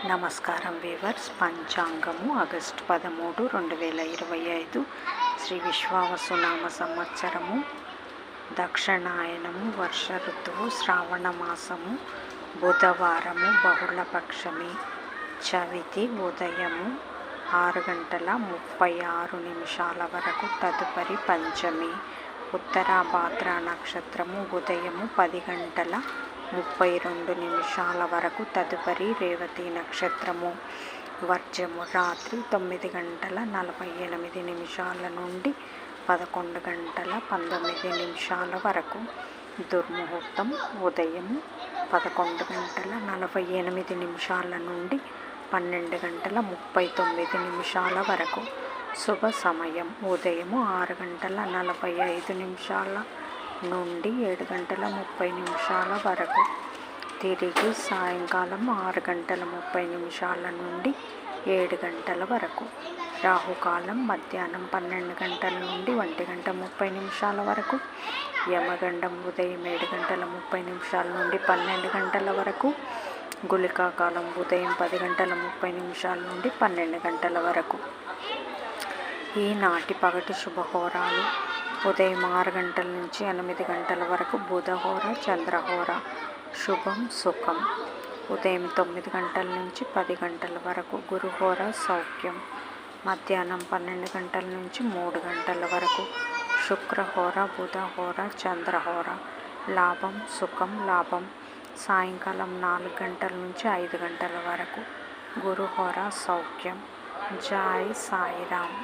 నమస్కారం weavers. పంచాంగము August 13, 2025 Shri విశ్వావసునామ సంవత్సరము, దక్షిణాయనము, వర్ష ఋతువు, శ్రావణ మాసము, బుధవారము, బహుళపక్షమి, చవితి, ఉదయము 6:36 వరకు, తదుపరి పంచమి, ఉత్తరాభాద్ర నక్షత్రము ఉదయము 10:32 వరకు, తదుపరి రేవతి నక్షత్రము, వర్జము రాత్రి 9:48 నుండి 11:19 వరకు, దుర్ముహూర్తం ఉదయం 11:48 నుండి 12:39 వరకు, శుభ సమయం ఉదయం 6:45 నుండి 7:30 వరకు, తిరిగి సాయంకాలం 6:30 నుండి 7 వరకు, రాహుకాలం మధ్యాహ్నం 12 నుండి 1:30 వరకు, యమగండం ఉదయం 7:30 నుండి 12 వరకు, గుళికాకాలం ఉదయం 10:30 నుండి 12 వరకు. ఈనాటి పగటి శుభహోరాలు: ఉదయం 6 నుంచి 8 వరకు బుధహోర, చంద్రహోర. శుభం సుఖం. ఉదయం 9 నుంచి 10 వరకు గురుహోర, సౌఖ్యం. మధ్యాహ్నం 12 నుంచి 3 వరకు శుక్రహోర, బుధహోర, చంద్రహోర. లాభం సుఖం, లాభం. సాయంకాలం 4 నుంచి 5 వరకు గురుహోర, సౌఖ్యం. జై సాయిరామ్.